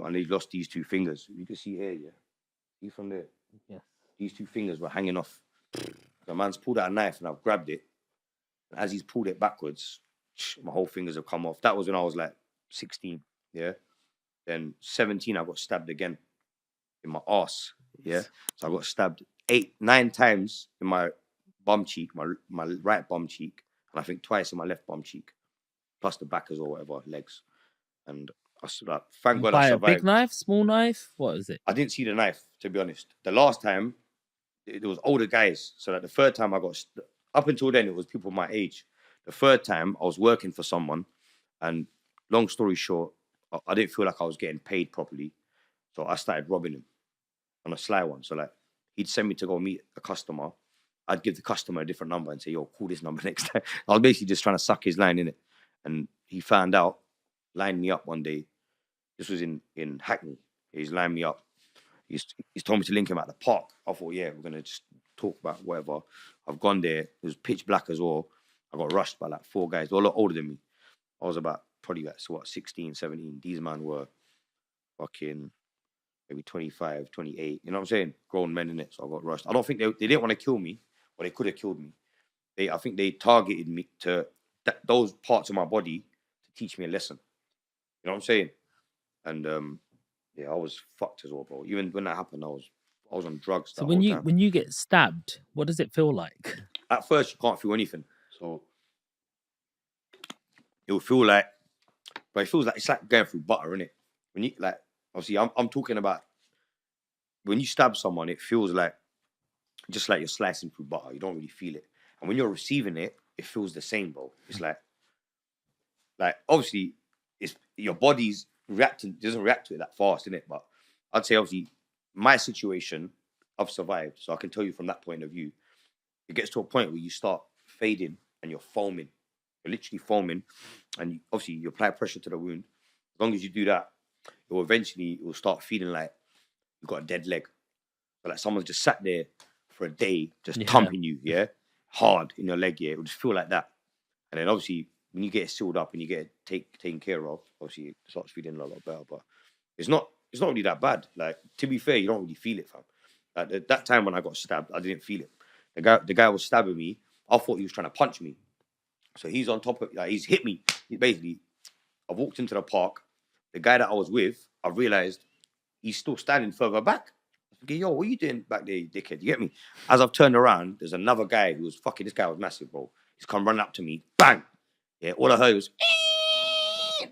and he lost these two fingers. You can see here, yeah. See from there. Yeah. These two fingers were hanging off. The man's pulled out a knife and I've grabbed it. And as he's pulled it backwards, my whole fingers have come off. That was when I was like 16, yeah. Then 17, I got stabbed again in my arse, yeah. So I got stabbed 9 times in my bum cheek, my right bum cheek, and I think twice in my left bum cheek, plus the back as well, whatever, legs. And I like, thank God I By a survived. big knife, small knife? What is it? I didn't see the knife, to be honest. The last time, it was older guys. So that the third time I got, up until then, it was people my age. The third time, I was working for someone, and long story short, I didn't feel like I was getting paid properly. So I started robbing him on a sly one. So like, he'd send me to go meet a customer. I'd give the customer a different number and say, yo, call this number next time. I was basically just trying to suck his line in it. And he found out, lined me up one day. This was in Hackney. He's lined me up. He's told me to link him at the park. I thought, yeah, we're going to just talk about whatever. I've gone there. It was pitch black as well. I got rushed by like 4 guys. They were a lot older than me. I was about probably like, 16, 17. These men were fucking maybe 25, 28. You know what I'm saying? Grown men in it. So I got rushed. I don't think they didn't want to kill me, but they could have killed me. I think they targeted me to those parts of my body to teach me a lesson. You know what I'm saying? And yeah, I was fucked as well, bro. Even when that happened, I was on drugs. So when you get stabbed, what does it feel like? At first, you can't feel anything. So it will feel like, but it feels like it's like going through butter, innit? When you like, obviously, I'm talking about when you stab someone, it feels like just like you're slicing through butter. You don't really feel it, and when you're receiving it, it feels the same, bro. It's like obviously, it's your body's doesn't react to it that fast, innit? But I'd say obviously, my situation, I've survived, so I can tell you from that point of view. It gets to a point where you start fading and you're foaming. You're literally foaming, and obviously you apply pressure to the wound. As long as you do that, it will start feeling like you've got a dead leg. But like someone's just sat there for a day, just thumping you, yeah, hard in your leg, yeah. It will just feel like that. And then obviously when you get it sealed up and you get it taken care of, obviously it starts feeling a lot better. But it's not really that bad. Like, to be fair, you don't really feel it, fam. Like that time when I got stabbed, I didn't feel it. The guy was stabbing me. I thought he was trying to punch me. So he's on top of, like, he's hit me. I walked into the park. The guy that I was with, I realized he's still standing further back. I was thinking, yo, what are you doing back there, you dickhead? You get me? As I've turned around, there's another guy who was this guy was massive, bro. He's come running up to me. Bang! Yeah, all I heard was,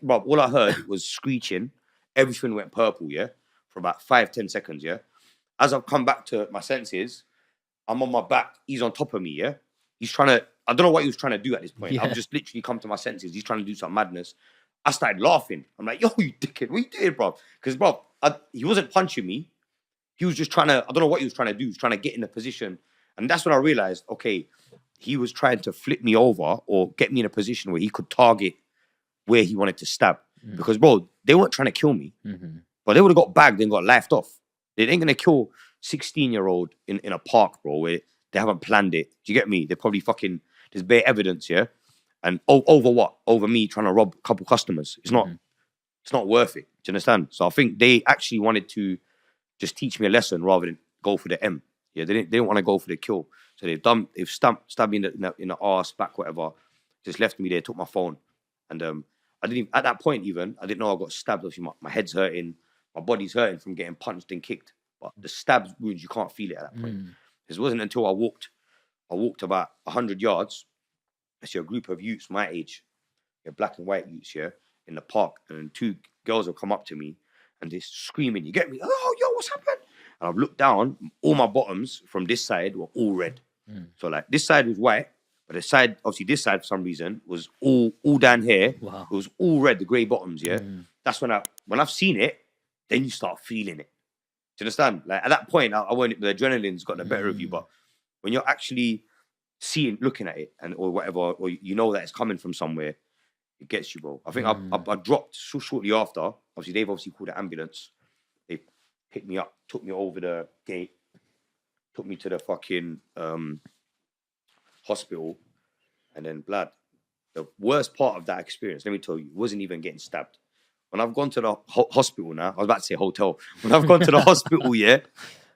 bro, all I heard was screeching. Everything went purple, yeah, for about 5-10 seconds, yeah. As I've come back to my senses, I'm on my back. He's on top of me, yeah? He's trying to, I don't know what he was trying to do at this point. Yeah. I've just literally come to my senses. He's trying to do some madness. I started laughing. I'm like, yo, you dickhead, what are you doing, bro? Because, bro, he wasn't punching me. He was just trying to, I don't know what he was trying to do. He was trying to get in a position. And that's when I realized, okay, he was trying to flip me over or get me in a position where he could target where he wanted to stab. Mm-hmm. Because, bro, they weren't trying to kill me. Mm-hmm. But they would have got bagged and got lifed off. They ain't going to kill 16-year-old in a park, bro, where they haven't planned it. Do you get me? They're probably fucking, there's bare evidence, yeah? And over what? Over me trying to rob a couple customers. It's not worth it. Do you understand? So I think they actually wanted to just teach me a lesson rather than go for the M. Yeah, they didn't want to go for the kill. So they've stabbed me in the arse, back, whatever. Just left me there, took my phone. And I didn't even, at that point even, I didn't know I got stabbed. Obviously, my head's hurting. My body's hurting from getting punched and kicked. But the stab wounds, you can't feel it at that point. It wasn't until I walked about 100 yards. I see a group of youths my age, black and white youths, in the park. And 2 girls have come up to me and they're screaming, you get me? Oh, yo, what's happened? And I've looked down, all my bottoms from this side were all red. So like this side was white, but the side, obviously this side for some reason, was all down here. Wow. It was all red, the grey bottoms, yeah? That's when I've seen it, then you start feeling it. Do you understand? Like at that point, I won't, the adrenaline's got the better of you, but when you're actually looking at it or whatever, or you know that it's coming from somewhere, it gets you, bro. I think I dropped so shortly after. Obviously, they've called an ambulance. They picked me up, took me over the gate, took me to the fucking hospital, and then blood. The worst part of that experience, let me tell you, wasn't even getting stabbed. when I've gone to the hospital now, I was about to say hotel. When I've gone to the hospital, yeah,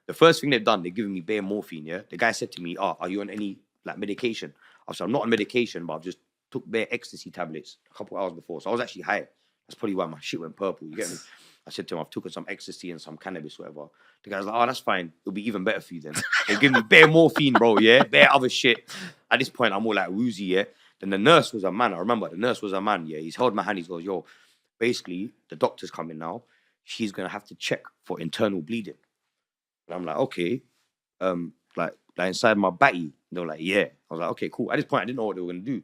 the first thing they've done, they're giving me bare morphine, yeah. The guy said to me, are you on any like medication? I said, I'm not on medication, but I've just took bare ecstasy tablets a couple hours before. So I was actually high. That's probably why my shit went purple, you get me? I said to him, I've taken some ecstasy and some cannabis, whatever. The guy's like, oh, that's fine. It'll be even better for you then. They give me bare morphine, bro, yeah? Bare other shit. At this point, I'm all like woozy, yeah? Then the nurse was a man. I remember the nurse was a man, yeah? He's held my hand. He goes, yo, basically, the doctor's coming now. She's going to have to check for internal bleeding. And I'm like, okay. Like inside my batty. They were like, yeah. I was like, okay, cool. At this point, I didn't know what they were going to do.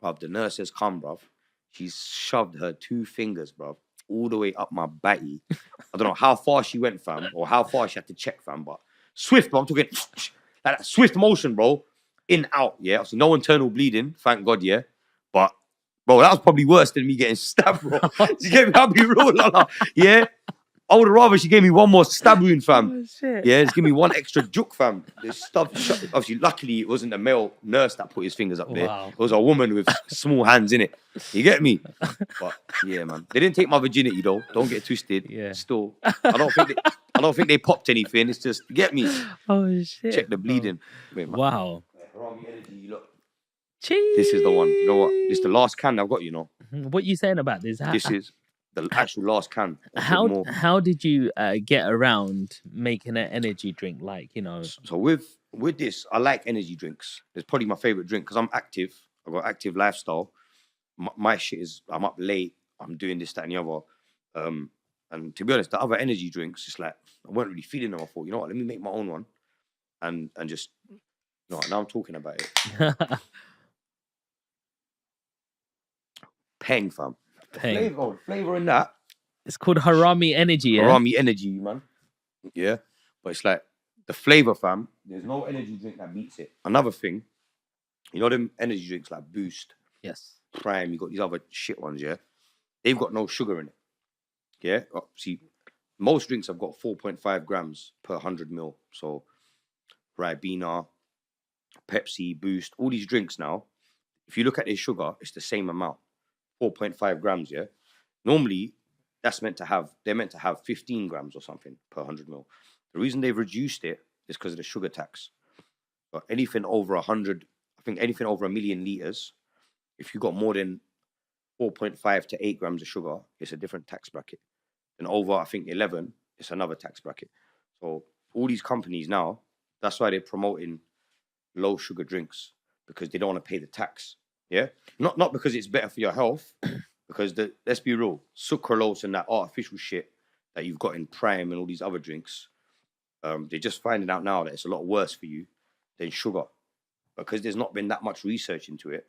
Bruv, the nurse has come, bruv. She's shoved her 2 fingers, bruv, all the way up my batty. I don't know how far she went, fam, or how far she had to check, fam, but swift, bro. I'm talking like that swift motion, bro. In, out, yeah. So no internal bleeding, thank God, yeah. But, bro, that was probably worse than me getting stabbed, bro. You get me? I'll be real, Lala. Yeah. I would rather she gave me one more stab wound, fam. Oh, shit. Yeah, just give me one extra juke, fam. This stuff, obviously, luckily, it wasn't a male nurse that put his fingers up there. Wow. It was a woman with small hands in it. You get me? But yeah, man, they didn't take my virginity though. Don't get twisted. Yeah. Still, I don't think they popped anything. It's just, you get me? Oh, shit. Check the bleeding. Wait, man. Wow. Harami energy, look. Cheese. This is the one. You know what? This is the last can I've got. You know. What you saying about this? This is the actual last can. How did you get around making an energy drink? Like, you know. So with this, I like energy drinks. It's probably my favorite drink because I'm active. I've got active lifestyle. My shit is, I'm up late. I'm doing this, that, and the other. And to be honest, the other energy drinks, it's like I weren't really feeling them. I thought, you know what? Let me make my own one, and just, you know what, now I'm talking about it. Peng, fam. Peng. Flavor in that. It's called Harami Energy, yeah? Harami energy, man. Yeah. But it's like the flavor, fam. There's no energy drink that beats it. Another thing, you know them energy drinks like Boost, Yes. Prime, you got these other shit ones, yeah? They've got no sugar in it. Yeah? See, most drinks have got 4.5 grams per 100 mil. So Ribena, Pepsi, Boost, all these drinks now, if you look at their sugar, it's the same amount. 4.5 grams, yeah? Normally, they're meant to have 15 grams or something per 100 mil. The reason they've reduced it is because of the sugar tax. But anything over 100, I think anything over 1 million liters, if you got more than 4.5 to 8 grams of sugar, it's a different tax bracket. And over, I think, 11, it's another tax bracket. So all these companies now, that's why they're promoting low sugar drinks, because they don't want to pay the tax. Yeah? Not because it's better for your health, because let's be real, sucralose and that artificial shit that you've got in Prime and all these other drinks, they're just finding out now that it's a lot worse for you than sugar. Because there's not been that much research into it,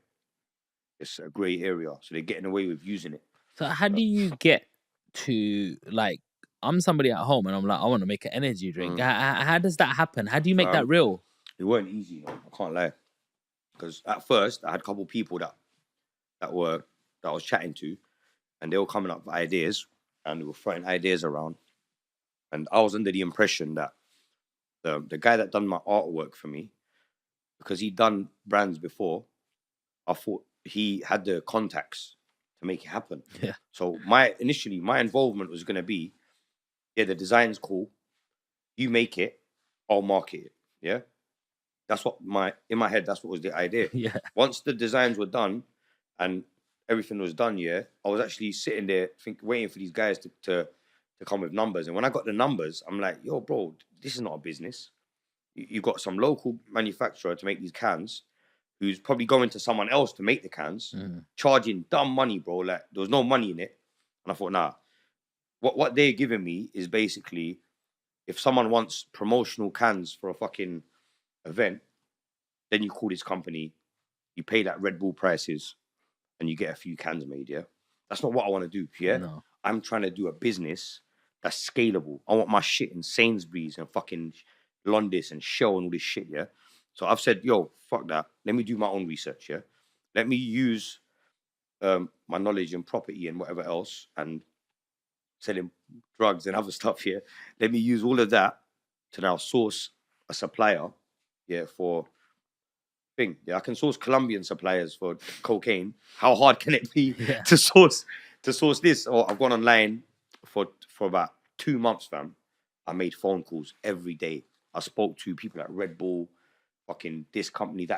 it's a grey area. So they're getting away with using it. So how do you get to, like, I'm somebody at home and I'm like, I want to make an energy drink. How does that happen? How do you make that real? It weren't easy, you know, I can't lie. Because at first, I had a couple of people that I was chatting to, and they were coming up with ideas, and they were throwing ideas around. And I was under the impression that the guy that done my artwork for me, because he'd done brands before, I thought he had the contacts to make it happen. Yeah. So my involvement was going to be, yeah, the design's cool. You make it, I'll market it. Yeah. That's what in my head, that's what was the idea. Yeah. Once the designs were done and everything was done, yeah, I was actually sitting there waiting for these guys to come with numbers. And when I got the numbers, I'm like, yo, bro, this is not a business. You've got some local manufacturer to make these cans who's probably going to someone else to make the cans, charging dumb money, bro. Like, there was no money in it. And I thought, nah, what they're giving me is basically, if someone wants promotional cans for a fucking event, then you call this company, you pay that Red Bull prices, and you get a few cans made, yeah? That's not what I want to do, yeah? No. I'm trying to do a business that's scalable. I want my shit in Sainsbury's and fucking Londis and Shell and all this shit, yeah? So I've said, yo, fuck that. Let me do my own research, yeah? Let me use my knowledge in property and whatever else, and selling drugs and other stuff, yeah? Let me use all of that to now source a supplier, yeah, for thing. Yeah, I can source Colombian suppliers for cocaine. How hard can it be to source To source this, I've gone online for about 2 months, fam. I made phone calls every day. I spoke to people at Red Bull, fucking this company, that